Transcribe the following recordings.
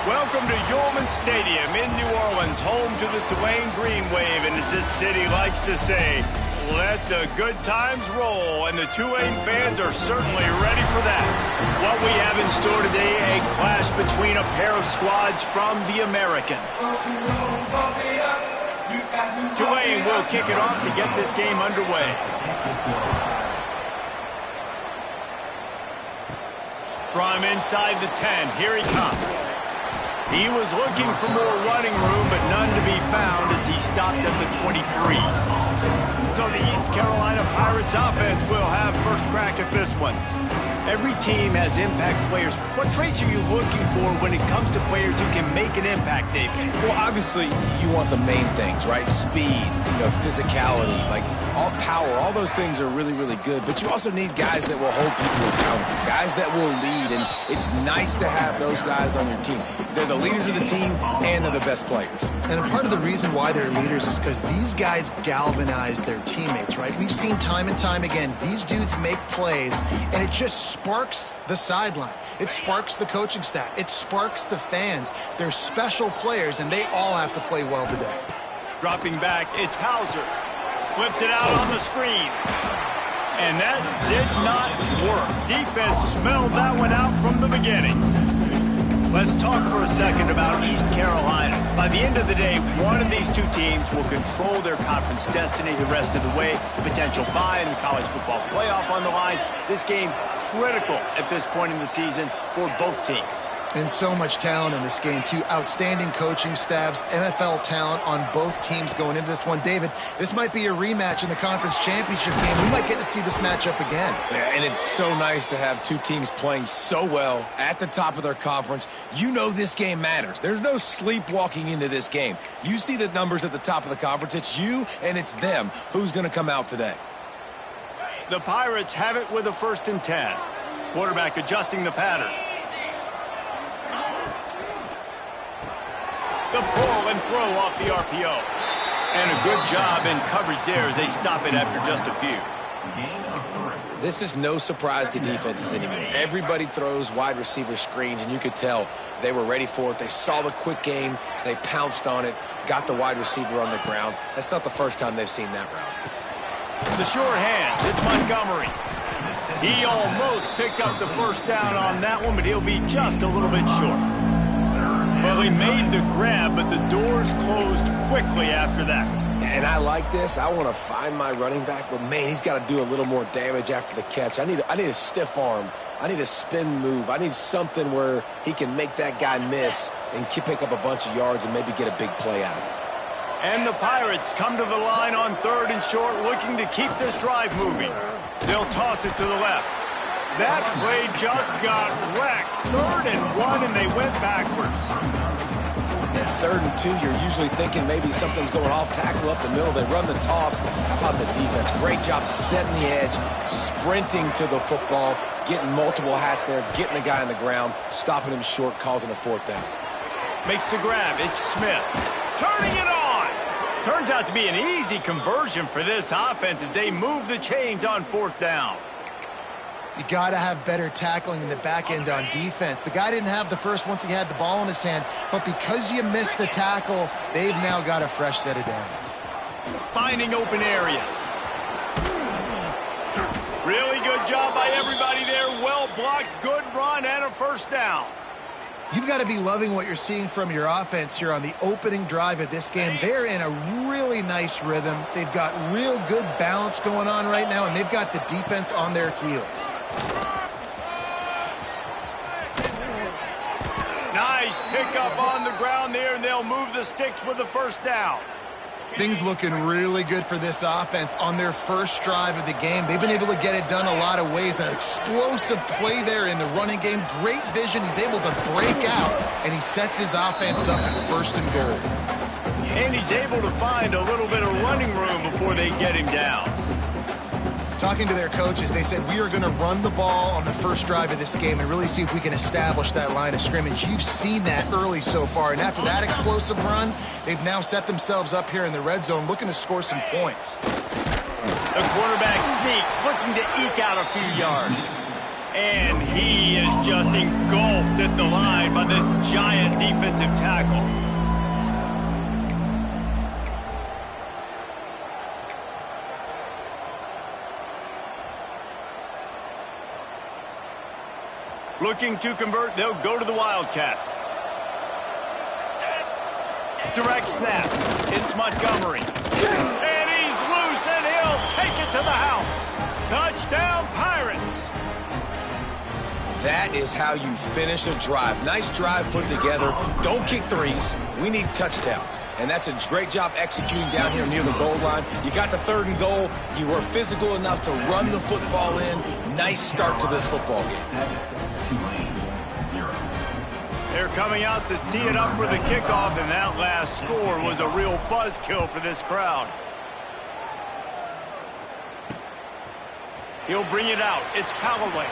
Welcome to Yulman Stadium in New Orleans, home to the Tulane Green Wave, and as this city likes to say, let the good times roll, and the Tulane fans are certainly ready for that. What we have in store today, a clash between a pair of squads from the American. Tulane will kick it off to get this game underway. From inside the 10, here he comes. He was looking for more running room, but none to be found as he stopped at the 23. So the East Carolina Pirates offense will have first crack at this one. Every team has impact players. What traits are you looking for when it comes to players who can make an impact, David? Well, obviously, you want the main things, right? Speed, physicality, like all power. All those things are really, really good. But you also need guys that will hold people accountable, guys that will lead. And it's nice to have those guys on your team. They're the leaders of the team, and they're the best players. And part of the reason why they're leaders is because these guys galvanize their teammates, right? We've seen time and time again, these dudes make plays, and it just sparks the sideline. It sparks the coaching staff. It sparks the fans. They're special players, and they all have to play well today. Dropping back, it's Hauser. Flips it out on the screen. And that did not work. Defense smelled that one out from the beginning. Let's talk for a second about East Carolina. By the end of the day, one of these two teams will control their conference destiny the rest of the way. Potential bye in the college football playoff on the line. This game critical at this point in the season for both teams. And so much talent in this game, too. Outstanding coaching staffs, NFL talent on both teams going into this one. David, this might be a rematch in the conference championship game. We might get to see this matchup again. Yeah, and it's so nice to have two teams playing so well at the top of their conference. You know this game matters. There's no sleepwalking into this game. You see the numbers at the top of the conference. It's you and it's them. Who's going to come out today? The Pirates have it with a 1st and 10. Quarterback adjusting the pattern. The pull and throw off the RPO. And a good job in coverage there as they stop it after just a few. This is no surprise to defenses anymore. Everybody throws wide receiver screens, and you could tell they were ready for it. They saw the quick game. They pounced on it, got the wide receiver on the ground. That's not the first time they've seen that route. The short hands, it's Montgomery. He almost picked up the first down on that one, but he'll be just a little bit short. Well, he made the grab, but the doors closed quickly after that. And I like this. I want to find my running back, but, man, he's got to do a little more damage after the catch. I need a stiff arm. I need a spin move. I need something where he can make that guy miss and pick up a bunch of yards and maybe get a big play out of it. And the Pirates come to the line on 3rd and short, looking to keep this drive moving. They'll toss it to the left. That play just got wrecked. 3rd and 1, and they went backwards. At 3rd and 2, you're usually thinking maybe something's going off tackle up the middle. They run the toss. How about the defense? Great job setting the edge, sprinting to the football, getting multiple hats there, getting the guy on the ground, stopping him short, causing a 4th down. Makes the grab. It's Smith. Turning it on. Turns out to be an easy conversion for this offense as they move the chains on 4th down. You got to have better tackling in the back end on defense. The guy didn't have the first once he had the ball in his hand, but because you missed the tackle, they've now got a fresh set of downs. Finding open areas. Really good job by everybody there. Well blocked, good run, and a 1st down. You've got to be loving what you're seeing from your offense here on the opening drive of this game. They're in a really nice rhythm. They've got real good balance going on right now, and they've got the defense on their heels. Nice pickup on the ground there, and they'll move the sticks with the 1st down. Things looking really good for this offense on their first drive of the game. They've been able to get it done a lot of ways. An explosive play there in the running game. Great vision. He's able to break out, and he sets his offense up at 1st and goal. And he's able to find a little bit of running room before they get him down. Talking to their coaches, they said, we are going to run the ball on the first drive of this game and really see if we can establish that line of scrimmage. You've seen that early so far, and after that explosive run, they've now set themselves up here in the red zone looking to score some points. The quarterback sneak, looking to eke out a few yards. And he is just engulfed at the line by this giant defensive tackle. Looking to convert, they'll go to the Wildcat. Direct snap. It's Montgomery. And he's loose, and he'll take it to the house. Touchdown, Pirates. That is how you finish a drive. Nice drive put together. Don't kick threes. We need touchdowns. And that's a great job executing down here near the goal line. You got the 3rd and goal. You were physical enough to run the football in. Nice start to this football game. They're coming out to tee it up for the kickoff, and that last score was a real buzzkill for this crowd. He'll bring it out. It's Callaway.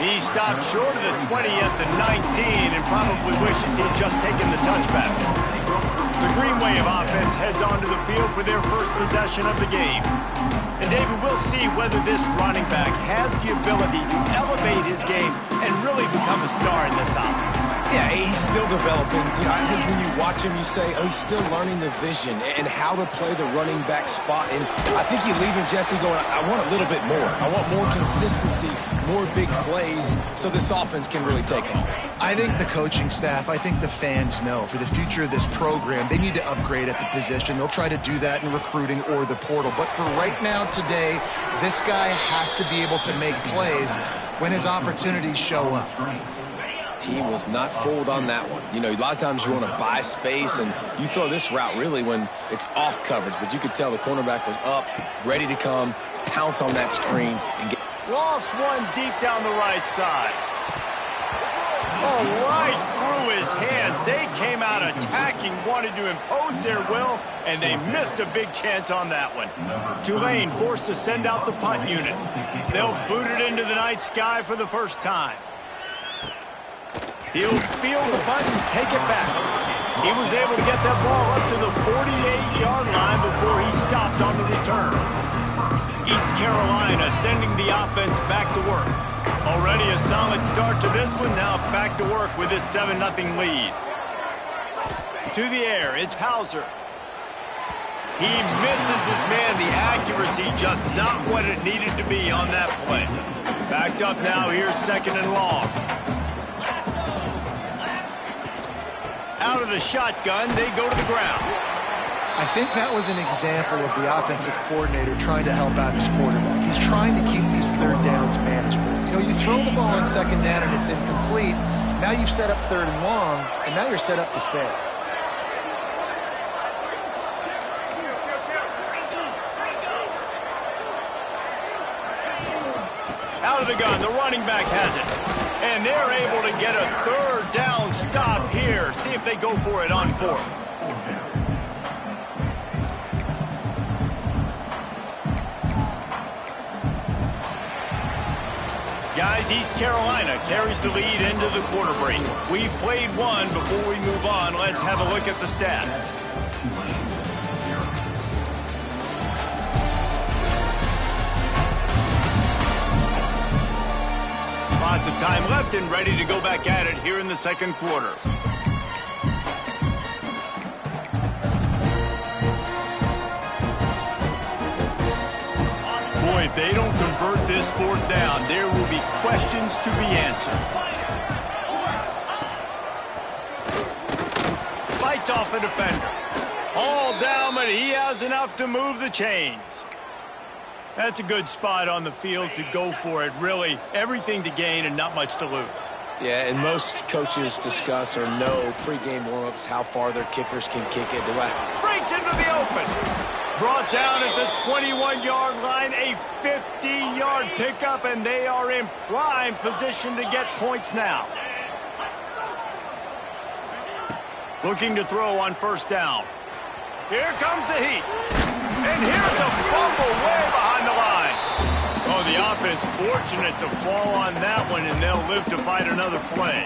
He stopped short of the 20 at the 19 and probably wishes he'd just taken the touchback. The Green Wave offense heads onto the field for their first possession of the game. And David, we'll see whether this running back has the ability to elevate his game and really become a star in this offense. Yeah, he's still developing. You know, I think when you watch him, you say, oh, he's still learning the vision and how to play the running back spot. And I think you leave him, Jesse, going, I want a little bit more. I want more consistency, more big plays, so this offense can really take off. I think the coaching staff, I think the fans know for the future of this program, they need to upgrade at the position. They'll try to do that in recruiting or the portal. But for right now, today, this guy has to be able to make plays when his opportunities show up. He was not fooled on that one. You know, a lot of times you want to buy space, and you throw this route really when it's off coverage. But you could tell the cornerback was up, ready to come, pounce on that screen. And get Lost one deep down the right side. Oh, right through his hands. They came out attacking, wanted to impose their will, and they missed a big chance on that one. Tulane forced to send out the punt unit. They'll boot it into the night sky for the first time. He'll feel the punt and take it back. He was able to get that ball up to the 48-yard line before he stopped on the return. East Carolina sending the offense back to work. Already a solid start to this one. Now back to work with this 7-0 lead. To the air, it's Hauser. He misses his man. The accuracy just not what it needed to be on that play. Backed up now. Here's 2nd and long. Out of the shotgun, they go to the ground. I think that was an example of the offensive coordinator trying to help out his quarterback. He's trying to keep these 3rd downs manageable. You know, you throw the ball on 2nd down and it's incomplete. Now you've set up 3rd and long, and now you're set up to fail. Out of the gun, the running back has it. And they're able to get a 3rd down stop here. See if they go for it on 4th. Guys, East Carolina carries the lead into the quarter break. We've played one. Before we move on, let's have a look at the stats. Lots of time left and ready to go back at it here in the 2nd quarter. Boy, if they don't convert this 4th down, there will be questions to be answered. Fights off a defender. All down, but he has enough to move the chains. That's a good spot on the field to go for it. Really, everything to gain and not much to lose. Yeah, and most coaches discuss or know pregame warm-ups how far their kickers can kick it. Breaks into the open. Brought down at the 21-yard line, a 50-yard pickup, and they are in prime position to get points now. Looking to throw on 1st down. Here comes the heat. And here's a fumble way behind the line. Oh, the offense fortunate to fall on that one, and they'll live to fight another play.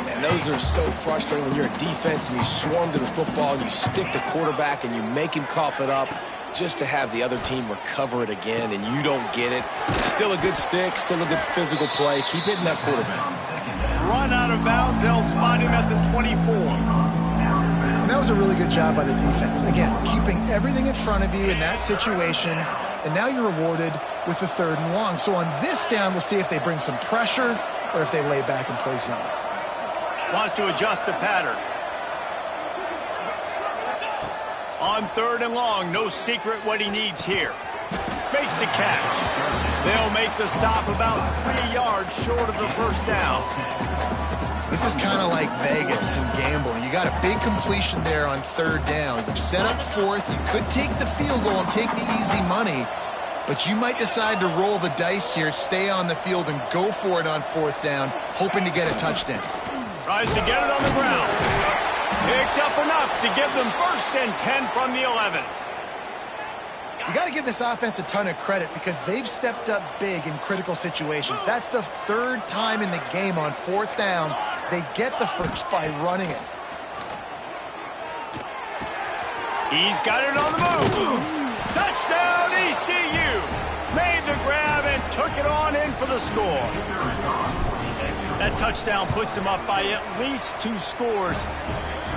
And those are so frustrating when you're a defense and you swarm to the football and you stick the quarterback and you make him cough it up. just to have the other team recover it again and you don't get it. Still a good stick, still a good physical play. Keep hitting that quarterback. Run out of bounds. They'll spot him at the 24. And that was a really good job by the defense. Again, keeping everything in front of you in that situation, and now you're rewarded with the 3rd and long. So on this down, we'll see if they bring some pressure or if they lay back and play zone. Wants to adjust the pattern. On 3rd and long, no secret what he needs here. Makes the catch. They'll make the stop about 3 yards short of the 1st down. This is kind of like Vegas and gambling. You got a big completion there on 3rd down. You've set up 4th. You could take the field goal and take the easy money, but you might decide to roll the dice here, stay on the field, and go for it on 4th down, hoping to get a touchdown. Tries to get it on the ground. Picks up enough to give them 1st and 10 from the 11. You got to give this offense a ton of credit because they've stepped up big in critical situations. That's the 3rd time in the game on 4th down. They get the 1st by running it. He's got it on the move. Touchdown, ECU. Made the grab and took it on in for the score. That touchdown puts them up by at least 2 scores.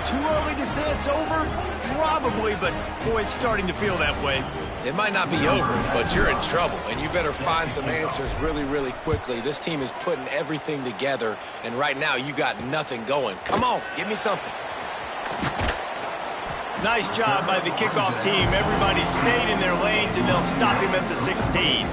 Too early to say it's over? Probably, but boy, it's starting to feel that way. It might not be over, but you're in trouble, and you better find some answers really, really quickly. This team is putting everything together, and right now you got nothing going. Come on, give me something. Nice job by the kickoff team. Everybody stayed in their lanes, and they'll stop him at the 16.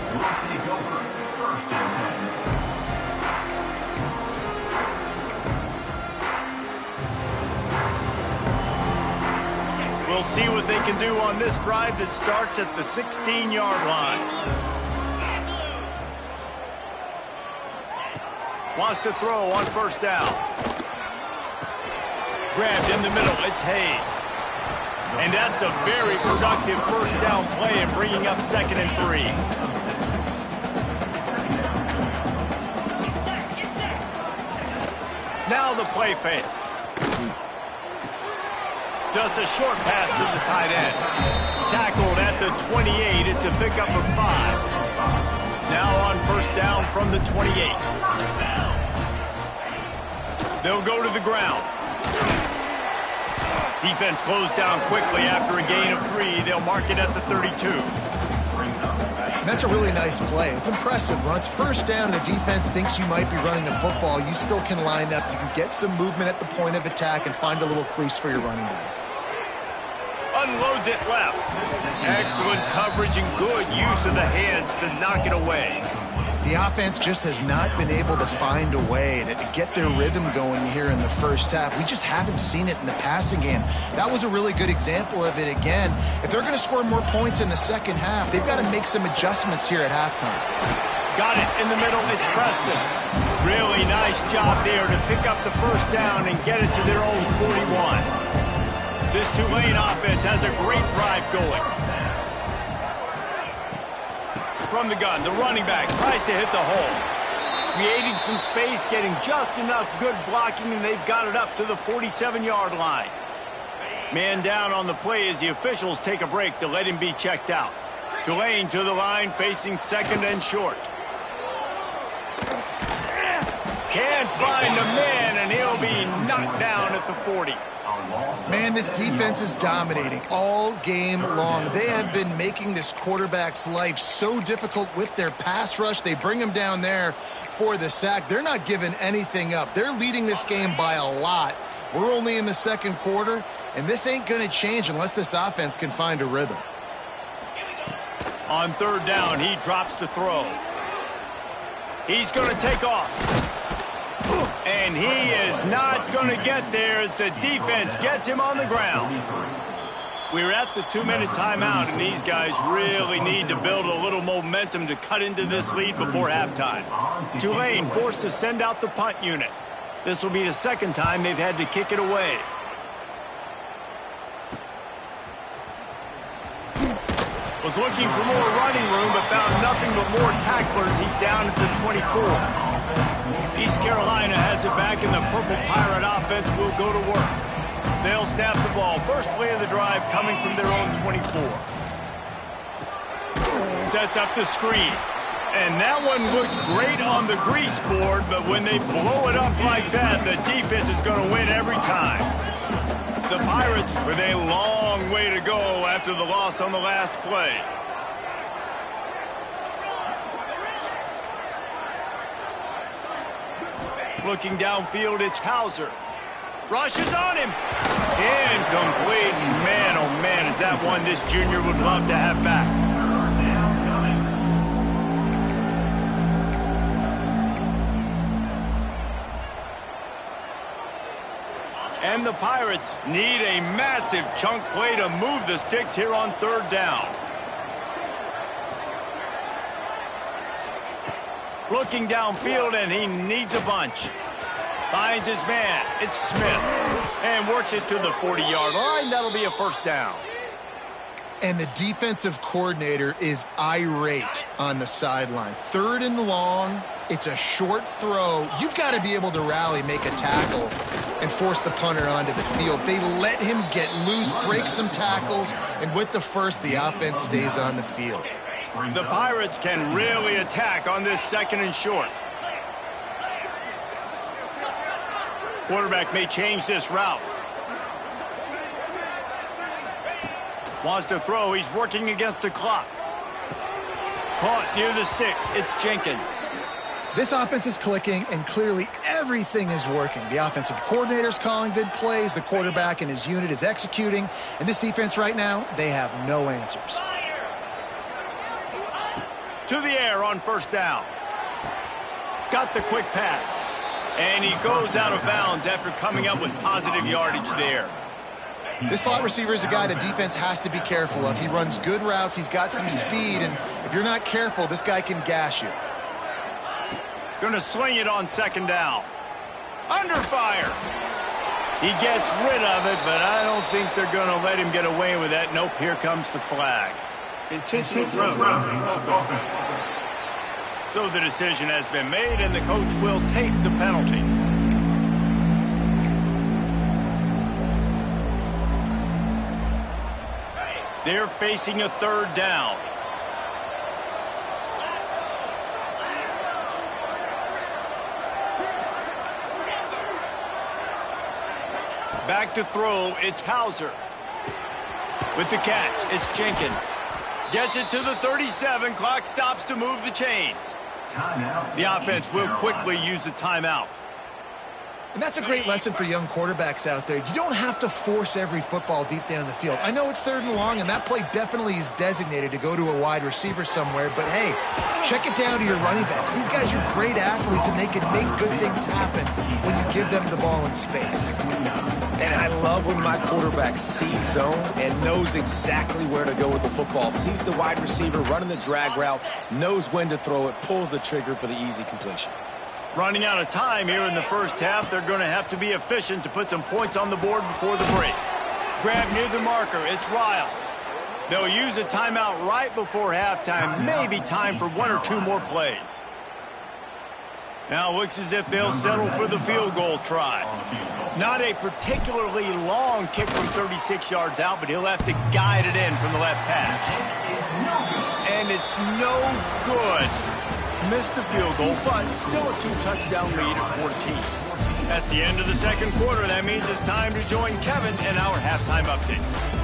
We'll see what they can do on this drive that starts at the 16-yard line. Wants to throw on 1st down. Grabbed in the middle. It's Hayes. And that's a very productive 1st down play and bringing up 2nd and 3. Now the play fake. Just a short pass to the tight end. Tackled at the 28. It's a pickup of 5. Now on 1st down from the 28. They'll go to the ground. Defense closed down quickly after a gain of 3. They'll mark it at the 32. That's a really nice play. It's impressive. Once 1st down, the defense thinks you might be running the football. You still can line up. You can get some movement at the point of attack and find a little crease for your running back. Unloads it left. Excellent coverage and good use of the hands to knock it away. The offense just has not been able to find a way to get their rhythm going here in the 1st half. We just haven't seen it in the passing game. That was a really good example of it again. If they're going to score more points in the 2nd half, they've got to make some adjustments here at halftime. Got it in the middle. It's Preston. Really nice job there to pick up the 1st down and get it to their own 41. This Tulane offense has a great drive going. From the gun, the running back tries to hit the hole. Creating some space, getting just enough good blocking, and they've got it up to the 47-yard line. Man down on the play as the officials take a break to let him be checked out. Tulane to the line, facing 2nd and short. Can't find a man, and he'll be knocked down at the 40. Man, this defense is dominating all game long. They have been making this quarterback's life so difficult with their pass rush. They bring him down there for the sack. They're not giving anything up. They're leading this game by a lot. We're only in the 2nd quarter, and this ain't going to change unless this offense can find a rhythm. On 3rd down, he drops to throw. He's going to take off. And he is not going to get there as the defense gets him on the ground. We're at the 2-minute timeout, and these guys really need to build a little momentum to cut into this lead before halftime. Tulane forced to send out the punt unit. This will be the 2nd time they've had to kick it away. Was looking for more running room, but found nothing but more tacklers. He's down at the 24. East Carolina has it back, and the Purple Pirate offense will go to work. They'll snap the ball. First play of the drive coming from their own 24. Sets up the screen. And that one looked great on the grease board, but when they blow it up like that, the defense is going to win every time. The Pirates with a long way to go after the loss on the last play. Looking downfield, it's Hauser. Rushes on him. Incomplete. Man, oh man, is that one this junior would love to have back. And the Pirates need a massive chunk play to move the sticks here on third down. Looking downfield, and he needs a bunch. Finds his man. It's Smith. And works it to the 40-yard line. That'll be a first down. And the defensive coordinator is irate on the sideline. Third and long. It's a short throw. You've got to be able to rally, make a tackle, and force the punter onto the field. They let him get loose, break some tackles, and with the first, the offense stays on the field. The Pirates can really attack on this second and short. Quarterback may change this route. Wants to throw. He's working against the clock. Caught near the sticks. It's Jenkins. This offense is clicking, and clearly everything is working. The offensive coordinator's calling good plays. The quarterback and his unit is executing. And this defense right now, they have no answers. To the air on first down. Got the quick pass. And he goes out of bounds after coming up with positive yardage there. This slot receiver is a guy the defense has to be careful of. He runs good routes. He's got some speed. And if you're not careful, this guy can gash you. Going to sling it on second down. Under fire. He gets rid of it, but I don't think they're going to let him get away with that. Nope, here comes the flag. Intentional ground. So the decision has been made, and the coach will take the penalty. They're facing a third down. Back to throw, it's Hauser. With the catch, it's Jenkins. Gets it to the 37. Clock stops to move the chains. The offense will quickly use a timeout. And that's a great lesson for young quarterbacks out there. You don't have to force every football deep down the field. I know it's third and long, and that play definitely is designated to go to a wide receiver somewhere. But, hey, check it down to your running backs. These guys are great athletes, and they can make good things happen when you give them the ball in space. And I love when my quarterback sees zone and knows exactly where to go with the football. Sees the wide receiver running the drag route, knows when to throw it, pulls the trigger for the easy completion. Running out of time here in the first half. They're going to have to be efficient to put some points on the board before the break. Grab near the marker. It's Riles. They'll use a timeout right before halftime. Maybe time for one or two more plays. Now it looks as if they'll settle for the field goal try. Not a particularly long kick from 36 yards out, but he'll have to guide it in from the left hash. And it's no good. Missed the field goal, but still a two-touchdown lead at 14. That's the end of the second quarter. That means it's time to join Kevin in our halftime update.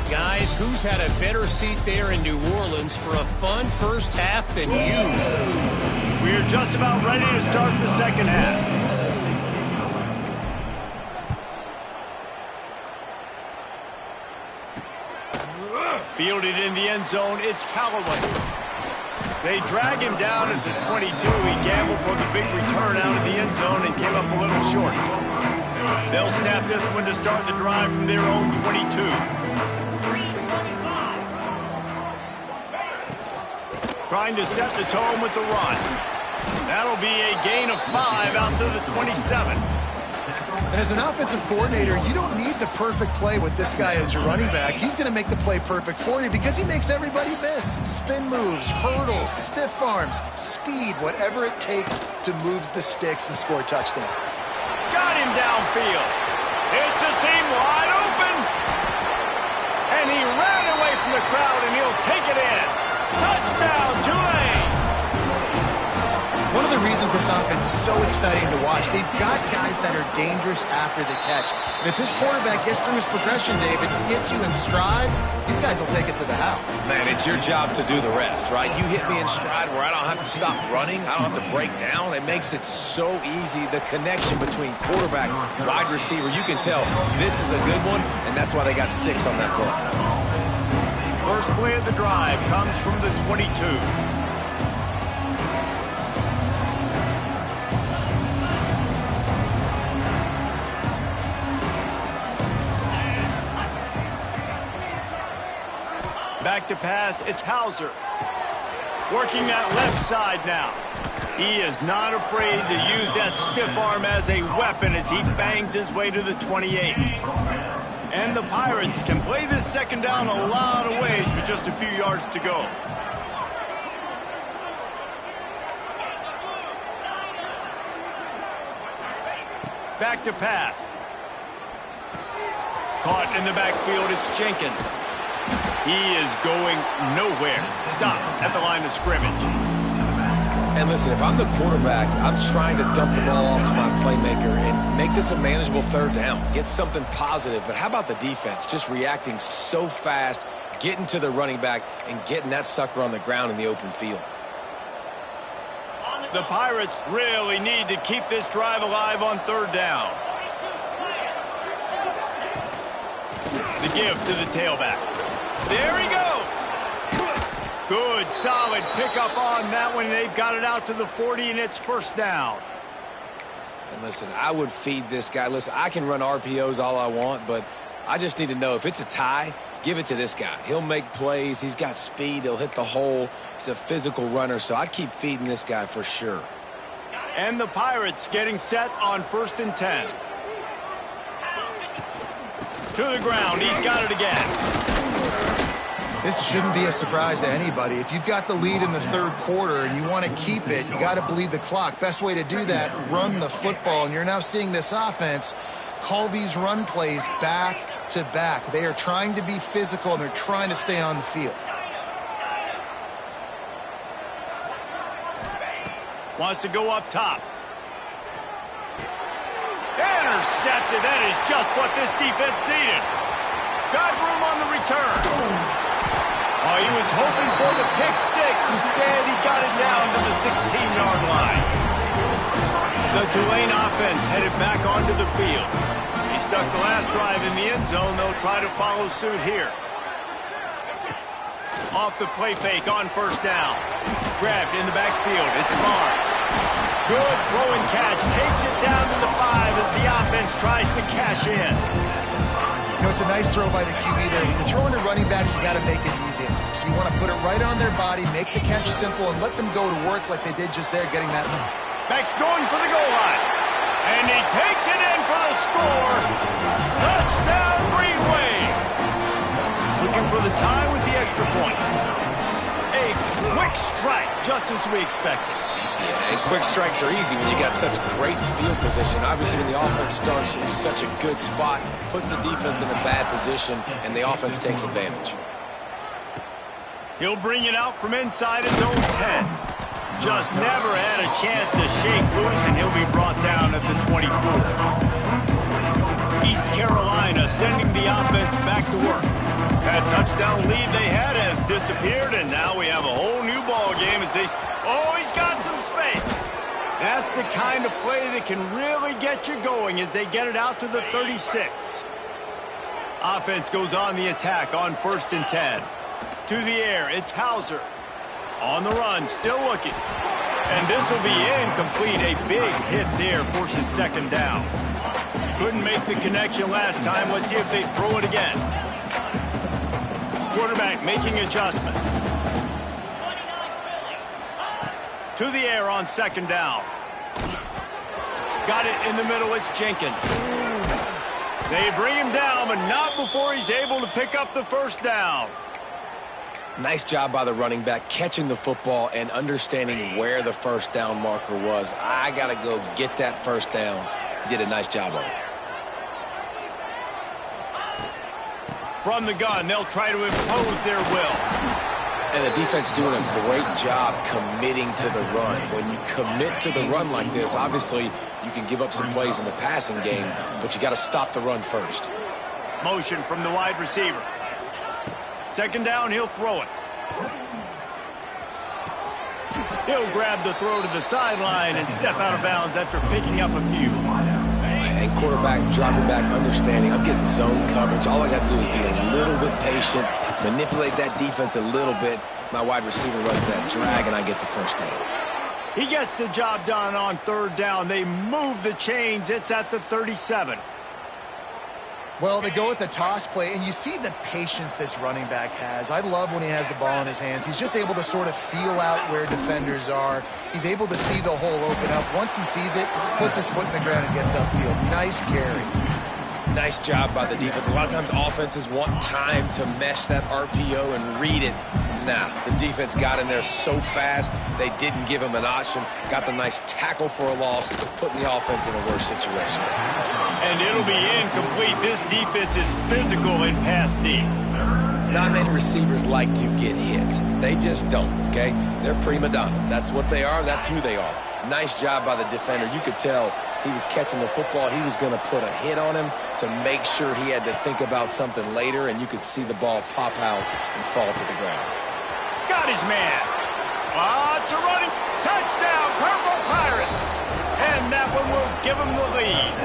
Guys, who's had a better seat there in New Orleans for a fun first half than you? We're just about ready to start the second half. Fielded in the end zone, it's Callaway. They drag him down at the 22. He gambled for the big return out of the end zone and came up a little short. They'll snap this one to start the drive from their own 22. Trying to set the tone with the run. That'll be a gain of 5 out to the 27. And as an offensive coordinator, you don't need the perfect play with this guy as your running back. He's going to make the play perfect for you because he makes everybody miss. Spin moves, hurdles, stiff arms, speed, whatever it takes to move the sticks and score touchdowns. Got him downfield. It's a seam wide open. And he ran away from the crowd, and he'll take it in. Touchdown, Tulane! One of the reasons this offense is so exciting to watch, they've got guys that are dangerous after the catch. And if this quarterback gets through his progression, David, hits you in stride, these guys will take it to the house. Man, it's your job to do the rest, right? You hit me in stride where I don't have to stop running. I don't have to break down. It makes it so easy. The connection between quarterback, wide receiver, you can tell this is a good one, and that's why they got 6 on that play. First play of the drive comes from the 22. Back to pass, it's Hauser. Working that left side now. He is not afraid to use that stiff arm as a weapon as he bangs his way to the 28. And the Pirates can play this second down a lot of ways with just a few yards to go. Back to pass. Caught in the backfield, it's Jenkins. He is going nowhere. Stop at the line of scrimmage. And listen, if I'm the quarterback, I'm trying to dump the ball off to my playmaker and make this a manageable third down. Get something positive. But how about the defense? Just reacting so fast, getting to the running back, and getting that sucker on the ground in the open field. The Pirates really need to keep this drive alive on third down. The give to the tailback. There he goes. Good, solid pickup on that one. They've got it out to the 40, and it's first down. And listen, I would feed this guy. Listen, I can run RPOs all I want, but I just need to know if it's a tie, give it to this guy. He'll make plays. He's got speed. He'll hit the hole. He's a physical runner, so I'd keep feeding this guy for sure. And the Pirates getting set on 1st and 10. To the ground. He's got it again. This shouldn't be a surprise to anybody. If you've got the lead in the third quarter and you want to keep it, you got to bleed the clock. Best way to do that, run the football. And you're now seeing this offense call these run plays back to back. They are trying to be physical, and they're trying to stay on the field. Wants to go up top. Intercepted. That is just what this defense needed. Got room on the return. Oh, he was hoping for the pick six. Instead, he got it down to the 16-yard line. The Tulane offense headed back onto the field. He stuck the last drive in the end zone. They'll try to follow suit here. Off the play fake on first down. Grabbed in the backfield. It's Mars. Good throw and catch. Takes it down to the 5 as the offense tries to cash in. You know, it's a nice throw by the QB there. When you're throwing to running backs, you got to make it easy. So you want to put it right on their body, make the catch simple, and let them go to work like they did just there, getting that. Back's going for the goal line. And he takes it in for the score. Touchdown, Green Wave. Looking for the tie with the extra point. A quick strike, just as we expected. Yeah, and quick strikes are easy when you got such great field position. Obviously, when the offense starts in such a good spot, puts the defense in a bad position, and the offense takes advantage. He'll bring it out from inside his own 10. Just never had a chance to shake loose, and he'll be brought down at the 24. East Carolina sending the offense back to work. That touchdown lead they had has disappeared, and now we have a whole new ball game as they... Oh, he's got some space. That's the kind of play that can really get you going as they get it out to the 36. Offense goes on the attack on 1st and 10. To the air, it's Hauser. On the run, still looking. And this will be incomplete. A big hit there forces second down. Couldn't make the connection last time. Let's see if they throw it again. Quarterback making adjustments. To the air on second down. Got it in the middle. It's Jenkins. They bring him down, but not before he's able to pick up the first down. Nice job by the running back, catching the football and understanding where the first down marker was. I got to go get that first down. He did a nice job of it. From the gun, they'll try to impose their will. And the defense doing a great job committing to the run. When you commit to the run like this, obviously you can give up some plays in the passing game, but you got to stop the run first. Motion from the wide receiver. Second down, he'll throw it. He'll grab the throw to the sideline and step out of bounds after picking up a few. And quarterback dropping back, understanding I'm getting zone coverage. All I got to do is be a little bit patient, manipulate that defense a little bit. My wide receiver runs that drag, and I get the first down. He gets the job done on third down. They move the chains. It's at the 37. Well, they go with a toss play, and you see the patience this running back has. I love when he has the ball in his hands. He's just able to sort of feel out where defenders are. He's able to see the hole open up. Once he sees it, puts his foot in the ground and gets upfield. Nice carry. Nice job by the defense. A lot of times offenses want time to mesh that RPO and read it. Nah, the defense got in there so fast, they didn't give him an option. Got the nice tackle for a loss, putting the offense in a worse situation. And it'll be incomplete. This defense is physical in pass D. Not many receivers like to get hit. They just don't, okay? They're prima donnas. That's what they are. That's who they are. Nice job by the defender. You could tell he was catching the football. He was going to put a hit on him to make sure he had to think about something later, and you could see the ball pop out and fall to the ground. Got his man. It's a running touchdown, Purple Pirates. And that one will give him the lead.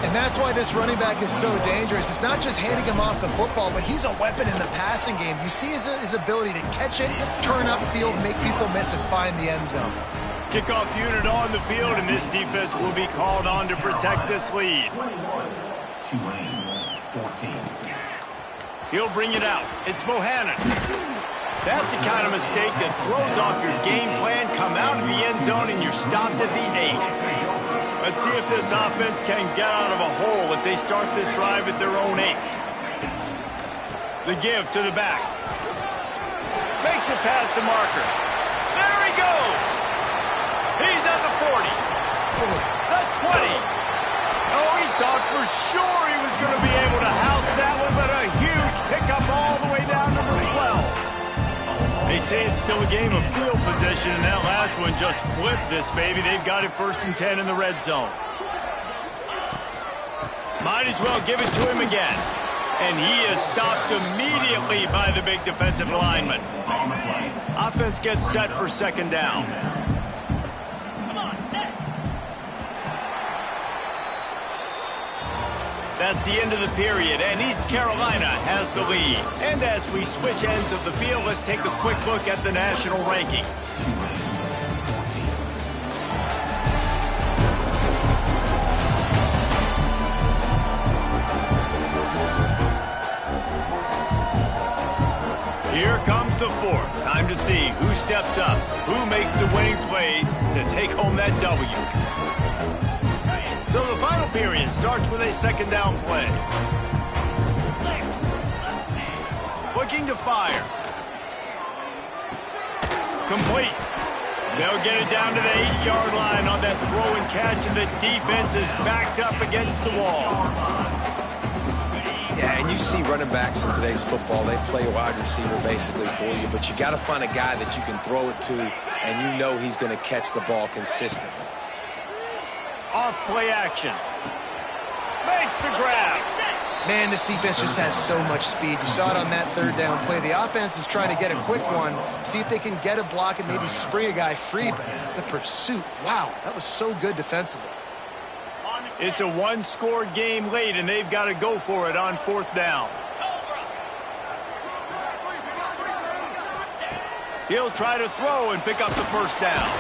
And that's why this running back is so dangerous. It's not just handing him off the football, but he's a weapon in the passing game. You see his ability to catch it, turn upfield, make people miss, and find the end zone. Kickoff unit on the field, and this defense will be called on to protect this lead. Tulane, 14. He'll bring it out. It's Bohannon. That's the kind of mistake that throws off your game plan. Come out of the end zone, and you're stopped at the 8. Let's see if this offense can get out of a hole as they start this drive at their own 8. The give to the back. Makes it past the marker. There he goes. He's at the 40. The 20. Oh, he thought for sure he was going to be able to house that one, but a huge pickup all the way down to the 12. They say it's still a game of field position, and that last one just flipped this baby. They've got it 1st and 10 in the red zone. Might as well give it to him again. And he is stopped immediately by the big defensive lineman. Offense gets set for 2nd down. That's the end of the period, and East Carolina has the lead. And as we switch ends of the field, let's take a quick look at the national rankings. Here comes the 4th. Time to see who steps up, who makes the winning plays to take home that W. So the final period starts with a 2nd down play. Looking to fire. Complete. They'll get it down to the 8-yard line on that throw and catch, and the defense is backed up against the wall. Yeah, and you see running backs in today's football, they play a wide receiver basically for you, but you got to find a guy that you can throw it to, and you know he's going to catch the ball consistently. Off play action. Makes the grab. Man, this defense just has so much speed. You saw it on that 3rd down play. The offense is trying to get a quick one, see if they can get a block and maybe spring a guy free, but the pursuit, wow, that was so good defensively. It's a one-score game late, and they've got to go for it on 4th down. He'll try to throw and pick up the 1st down.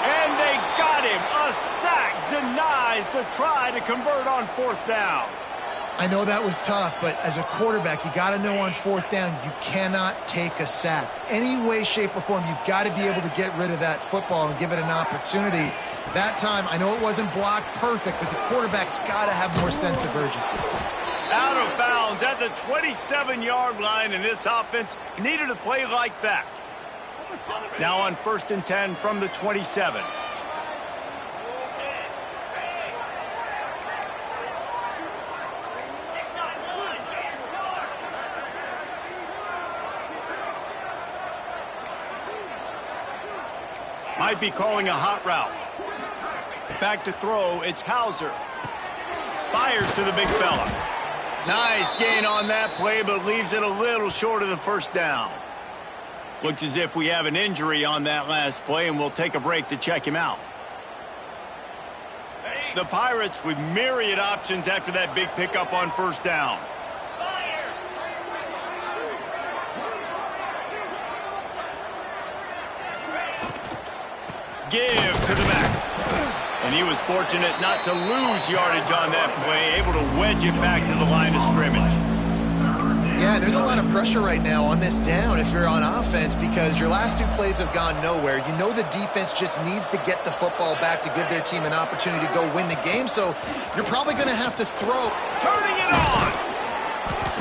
And they got him. A sack denies the try to convert on 4th down. I know that was tough, but as a quarterback, you got to know on 4th down, you cannot take a sack. Any way, shape, or form, you've got to be able to get rid of that football and give it an opportunity. That time, I know it wasn't blocked perfect, but the quarterback's got to have more sense of urgency. Out of bounds at the 27-yard line, and this offense needed a play like that. Now on 1st and 10 from the 27. Might be calling a hot route. Back to throw, it's Hauser. Fires to the big fella. Nice gain on that play, but leaves it a little short of the first down. Looks as if we have an injury on that last play, and we'll take a break to check him out. The Pirates with myriad options after that big pickup on first down. Give to the back. And he was fortunate not to lose yardage on that play, able to wedge it back to the line of scrimmage. Yeah, there's a lot of pressure right now on this down if you're on offense because your last two plays have gone nowhere. You know the defense just needs to get the football back to give their team an opportunity to go win the game, so you're probably going to have to throw. Turning it on!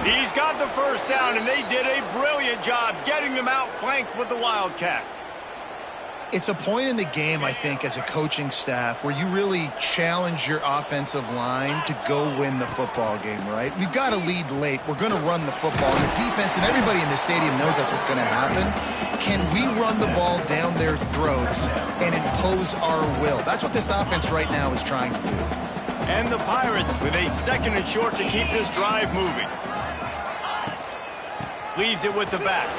He's got the first down, and they did a brilliant job getting them outflanked with the Wildcat. It's a point in the game, I think, as a coaching staff where you really challenge your offensive line to go win the football game, right? We've got to lead late. We're going to run the football. And the defense and everybody in the stadium knows that's what's going to happen. Can we run the ball down their throats and impose our will? That's what this offense right now is trying to do. And the Pirates with a second and short to keep this drive moving. Leaves it with the back.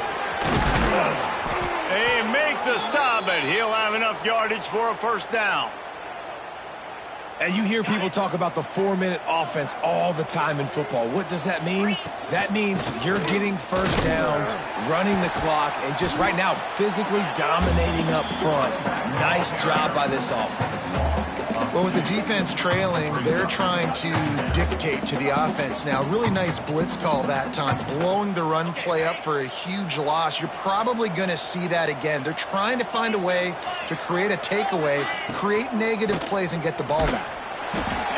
They make the stop, but he'll have enough yardage for a first down. And you hear people talk about the 4-minute offense all the time in football. What does that mean? That means you're getting first downs, running the clock, and just right now physically dominating up front. Nice job by this offense. Well, with the defense trailing, they're trying to dictate to the offense now. Really nice blitz call that time, blowing the run play up for a huge loss. You're probably going to see that again. They're trying to find a way to create a takeaway, create negative plays, and get the ball back.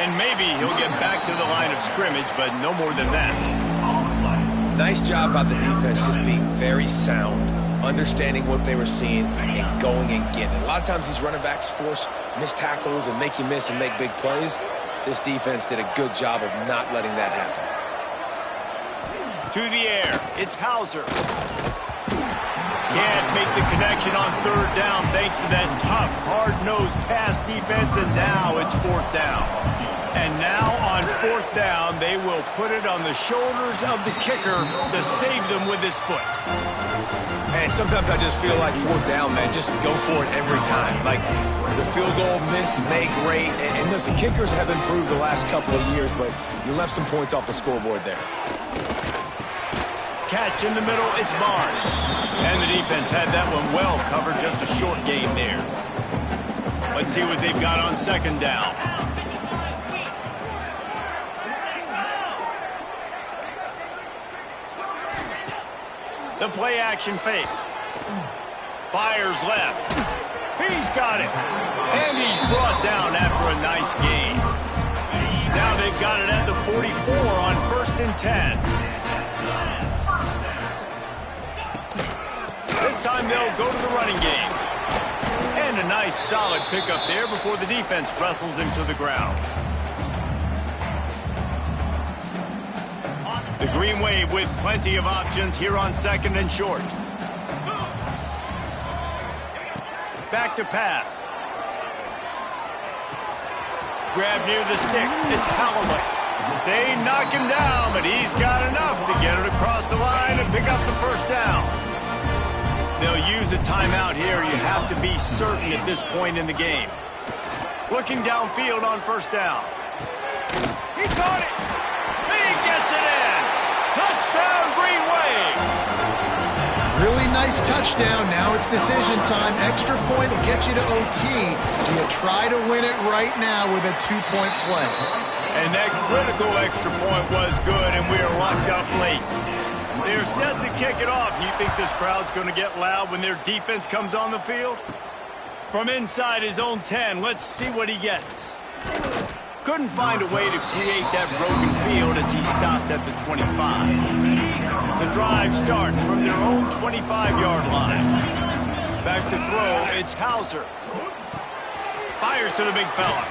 And maybe he'll get back to the line of scrimmage, but no more than that. Nice job by the defense just being very sound, understanding what they were seeing, and going and getting it. A lot of times these running backs force missed tackles and make you miss and make big plays. This defense did a good job of not letting that happen. To the air, it's Hauser. Can't make the connection on third down thanks to that tough, hard-nosed pass defense, and now it's fourth down. And now on fourth down, they will put it on the shoulders of the kicker to save them with his foot. Man, sometimes I just feel like fourth down, man, just go for it every time. Like the field goal miss, make rate, and listen, kickers have improved the last couple of years, but you left some points off the scoreboard there. Catch in the middle, it's Barnes. And the defense had that one well covered, just a short gain there. Let's see what they've got on second down. The play action fake. Fires left. He's got it. And he's brought down after a nice gain. Now they've got it at the 44 on 1st and 10. This time they'll go to the running game. And a nice solid pickup there before the defense wrestles him to the ground. The Green Wave with plenty of options here on second and short. Back to pass. Grab near the sticks. It's Holloway. They knock him down, but he's got enough to get it across the line and pick up the first down. They'll use a timeout here. You have to be certain at this point in the game. Looking downfield on first down. He caught it. He gets it in. Touchdown, Green Wave. Really nice touchdown. Now it's decision time. Extra point will get you to OT. Do you try to win it right now with a 2-point play? And that critical extra point was good, and we are locked up late. They're set to kick it off. You think this crowd's going to get loud when their defense comes on the field? From inside his own 10, let's see what he gets. Couldn't find a way to create that broken field as he stopped at the 25. The drive starts from their own 25-yard line. Back to throw, it's Hauser. Fires to the big fella.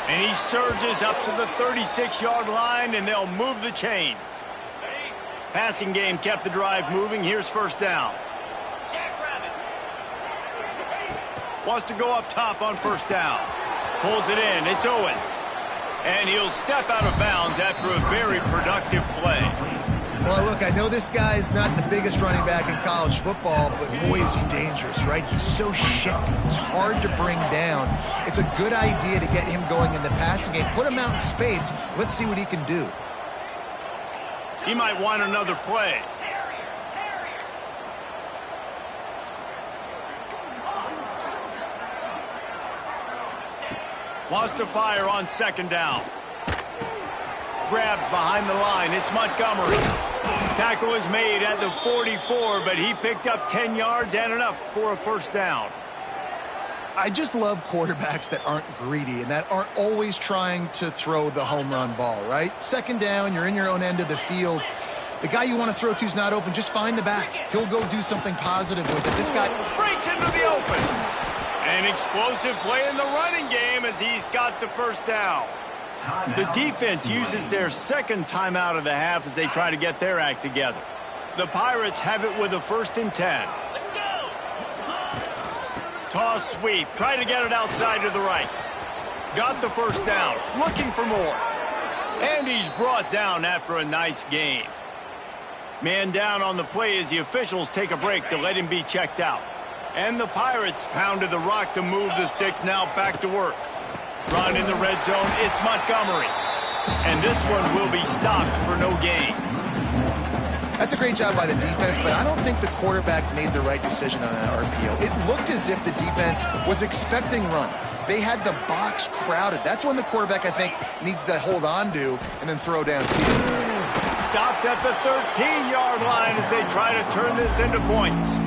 And he surges up to the 36-yard line, and they'll move the chains. Passing game kept the drive moving. Here's first down. Wants to go up top on first down. Pulls it in. It's Owens. And he'll step out of bounds after a very productive play. Well, look, I know this guy's not the biggest running back in college football, but boy, is he dangerous, right? He's so shifty. It's hard to bring down. It's a good idea to get him going in the passing game. Put him out in space. Let's see what he can do. He might want another play. Wants to fire on second down. Grabbed behind the line. It's Montgomery. Tackle is made at the 44, but he picked up 10 yards and enough for a first down. I just love quarterbacks that aren't greedy and that aren't always trying to throw the home run ball, right? Second down, you're in your own end of the field. The guy you want to throw to is not open. Just find the back. He'll go do something positive with it. This guy breaks into the open. An explosive play in the running game as he's got the first down. The defense uses their second timeout of the half as they try to get their act together. The Pirates have it with a 1st and 10. Let's go. Toss sweep. Try to get it outside to the right. Got the first down. Looking for more. And he's brought down after a nice gain. Man down on the play as the officials take a break to let him be checked out. And the Pirates pounded the rock to move the sticks, now back to work. Run in the red zone, it's Montgomery. And this one will be stopped for no gain. That's a great job by the defense, but I don't think the quarterback made the right decision on that RPO. It looked as if the defense was expecting run. They had the box crowded. That's when the quarterback, I think, needs to hold on to and then throw downfield. Stopped at the 13-yard line as they try to turn this into points.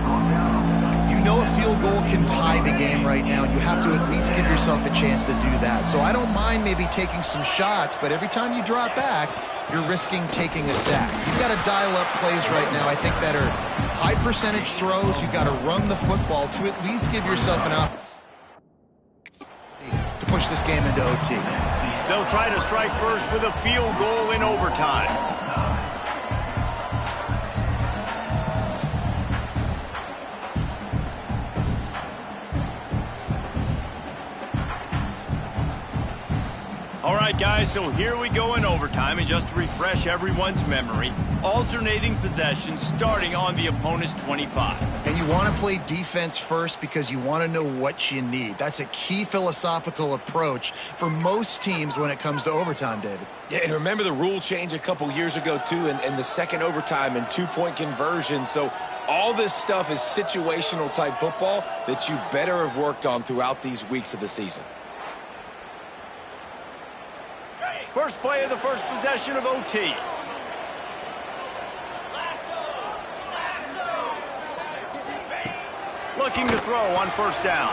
You know a field goal can tie the game right now. You have to at least give yourself a chance to do that. So I don't mind maybe taking some shots, but every time you drop back, you're risking taking a sack. You've got to dial up plays right now, I think, that are high percentage throws. You've got to run the football to at least give yourself an opportunity to push this game into OT. They'll try to strike first with a field goal in overtime. All right, guys, so here we go in overtime, and just to refresh everyone's memory, alternating possession starting on the opponent's 25. And you want to play defense first because you want to know what you need. That's a key philosophical approach for most teams when it comes to overtime, David. Yeah, and remember the rule change a couple years ago, too, and the second overtime and two-point conversion. So all this stuff is situational type football that you better have worked on throughout these weeks of the season. First play of the first possession of OT. Looking to throw on first down.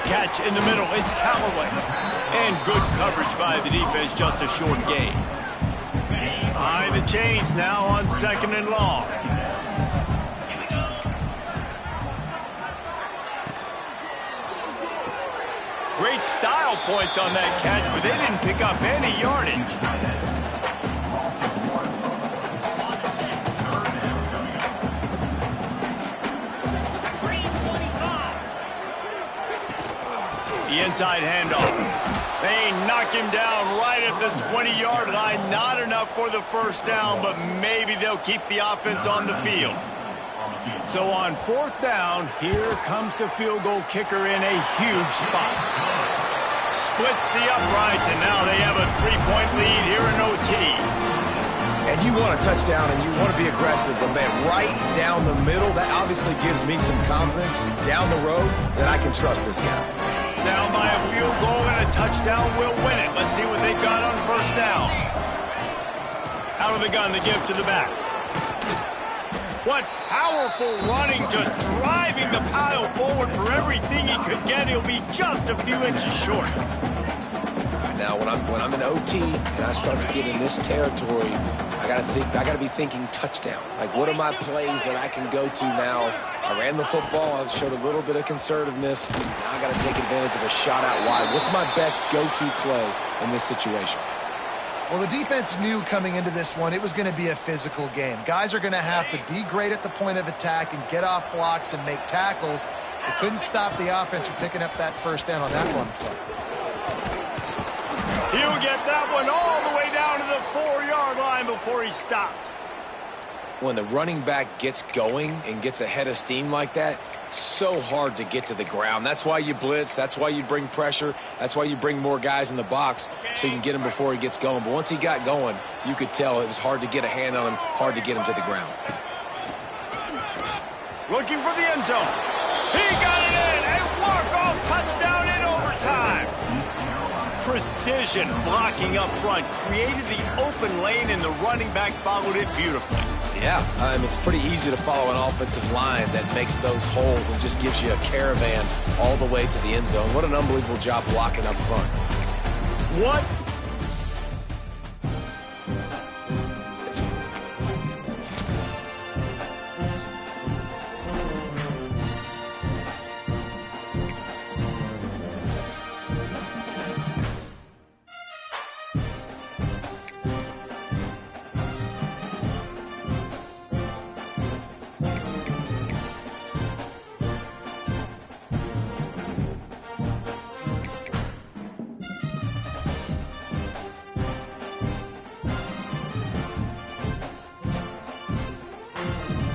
Catch in the middle. It's Callaway. And good coverage by the defense, just a short gain. Behind the chains now on second and long. Great style points on that catch, but they didn't pick up any yardage. The inside handoff. They knock him down right at the 20-yard line. Not enough for the first down, but maybe they'll keep the offense on the field. So on fourth down, here comes the field goal kicker in a huge spot. Splits the uprights, and now they have a 3-point lead here in OT. And you want a touchdown, and you want to be aggressive, but man, right down the middle, that obviously gives me some confidence down the road that I can trust this guy. Down by a field goal and a touchdown will win it. Let's see what they've got on first down. Out of the gun, the give to the back. What powerful running, just driving the pile forward for everything he could get. He'll be just a few inches short. Now, when I'm in OT and I start to get in this territory, I gotta be thinking touchdown. Like, what are my plays that I can go to now? I ran the football. I showed a little bit of conservativeness. Now I got to take advantage of a shot out wide. What's my best go-to play in this situation? Well, the defense knew coming into this one it was going to be a physical game. Guys are going to have to be great at the point of attack and get off blocks and make tackles. They couldn't stop the offense from picking up that first down on that one play. He'll get that one all the way down to the 4-yard line before he stopped. When the running back gets going and gets a head of steam like that, so hard to get to the ground. That's why you blitz. That's why you bring pressure. That's why you bring more guys in the box so you can get him before he gets going. But once he got going, you could tell it was hard to get a hand on him, hard to get him to the ground. Looking for the end zone. He got it in. A walk-off touchdown in overtime. Precision blocking up front created the open lane, and the running back followed it beautifully. Yeah, it's pretty easy to follow an offensive line that makes those holes and just gives you a caravan all the way to the end zone. What an unbelievable job blocking up front. What